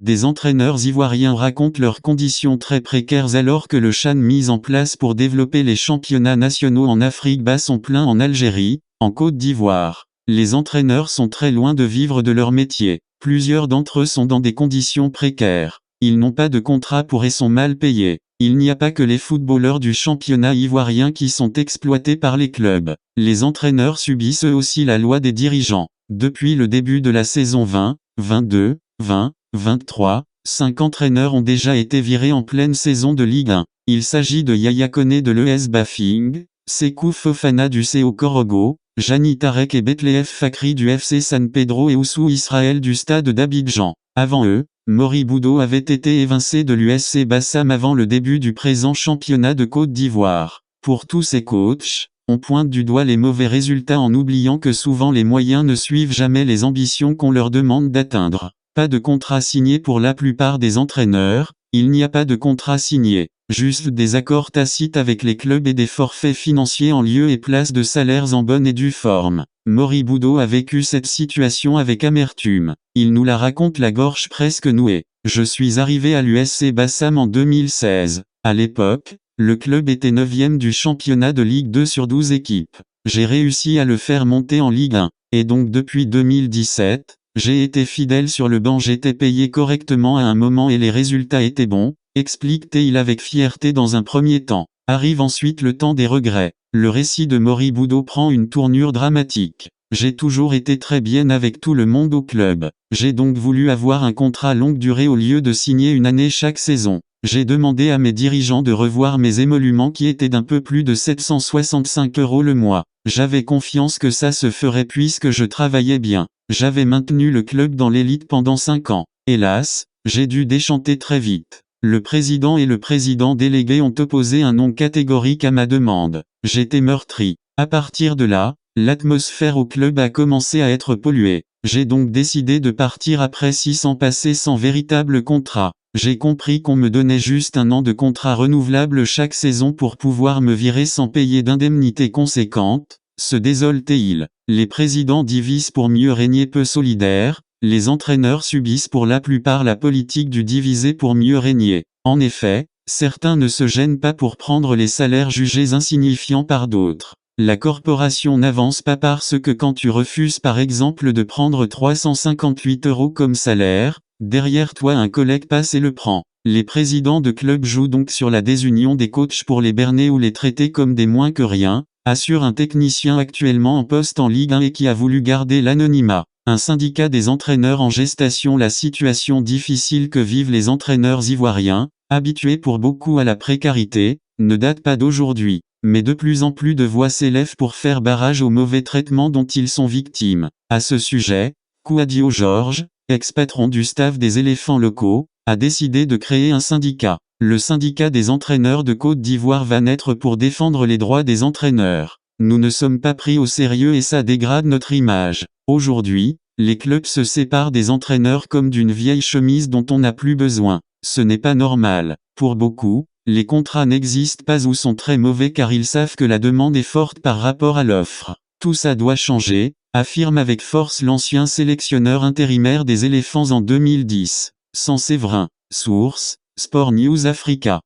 Des entraîneurs ivoiriens racontent leurs conditions très précaires alors que le CHAN mis en place pour développer les championnats nationaux en Afrique bat son plein en Algérie, en Côte d'Ivoire. Les entraîneurs sont très loin de vivre de leur métier. Plusieurs d'entre eux sont dans des conditions précaires. Ils n'ont pas de contrat pour et sont mal payés. Il n'y a pas que les footballeurs du championnat ivoirien qui sont exploités par les clubs. Les entraîneurs subissent eux aussi la loi des dirigeants. Depuis le début de la saison 20, 22, 20, 23, 5 entraîneurs ont déjà été virés en pleine saison de Ligue 1. Il s'agit de Yaya Koné de l'ES Bafing, Sékou Fofana du CO Korogo, Jani Tarek et Bethlef Fakri du FC San Pedro et Oussou Israël du stade d'Abidjan. Avant eux, Mori Boudo avait été évincé de l'USC Bassam avant le début du présent championnat de Côte d'Ivoire. Pour tous ces coachs, on pointe du doigt les mauvais résultats en oubliant que souvent les moyens ne suivent jamais les ambitions qu'on leur demande d'atteindre. Pas de contrat signé pour la plupart des entraîneurs, il n'y a pas de contrat signé, juste des accords tacites avec les clubs et des forfaits financiers en lieu et place de salaires en bonne et due forme. Mori Boudo a vécu cette situation avec amertume. Il nous la raconte la gorge presque nouée. Je suis arrivé à l'USC Bassam en 2016. À l'époque, le club était 9e du championnat de Ligue 2 sur 12 équipes. J'ai réussi à le faire monter en Ligue 1. Et donc depuis 2017, j'ai été fidèle sur le banc, j'étais payé correctement à un moment et les résultats étaient bons, explique-t-il avec fierté dans un premier temps. Arrive ensuite le temps des regrets. Le récit de Mori Boudo prend une tournure dramatique. J'ai toujours été très bien avec tout le monde au club. J'ai donc voulu avoir un contrat longue durée au lieu de signer une année chaque saison. J'ai demandé à mes dirigeants de revoir mes émoluments qui étaient d'un peu plus de 765 € le mois. J'avais confiance que ça se ferait puisque je travaillais bien. J'avais maintenu le club dans l'élite pendant 5 ans. Hélas, j'ai dû déchanter très vite. Le président et le président délégué ont opposé un non catégorique à ma demande. J'étais meurtri. À partir de là, l'atmosphère au club a commencé à être polluée. J'ai donc décidé de partir après 6 ans passés sans véritable contrat. J'ai compris qu'on me donnait juste un an de contrat renouvelable chaque saison pour pouvoir me virer sans payer d'indemnité conséquente, se désole-t-il. Les présidents divisent pour mieux régner, peu solidaires. Les entraîneurs subissent pour la plupart la politique du diviser pour mieux régner. En effet, certains ne se gênent pas pour prendre les salaires jugés insignifiants par d'autres. La corporation n'avance pas parce que quand tu refuses par exemple de prendre 358 € comme salaire, derrière toi un collègue passe et le prend. Les présidents de clubs jouent donc sur la désunion des coachs pour les berner ou les traiter comme des moins que rien, assure un technicien actuellement en poste en Ligue 1 et qui a voulu garder l'anonymat. Un syndicat des entraîneurs en gestation. La situation difficile que vivent les entraîneurs ivoiriens, habitués pour beaucoup à la précarité, ne date pas d'aujourd'hui, mais de plus en plus de voix s'élèvent pour faire barrage au mauvais traitement dont ils sont victimes. À ce sujet, Kouadio Georges, ex-patron du staff des éléphants locaux, a décidé de créer un syndicat. Le syndicat des entraîneurs de Côte d'Ivoire va naître pour défendre les droits des entraîneurs. Nous ne sommes pas pris au sérieux et ça dégrade notre image. Aujourd'hui, les clubs se séparent des entraîneurs comme d'une vieille chemise dont on n'a plus besoin. Ce n'est pas normal. Pour beaucoup, les contrats n'existent pas ou sont très mauvais car ils savent que la demande est forte par rapport à l'offre. Tout ça doit changer, affirme avec force l'ancien sélectionneur intérimaire des éléphants en 2010. Sans Séverin. Source, Sport News Africa.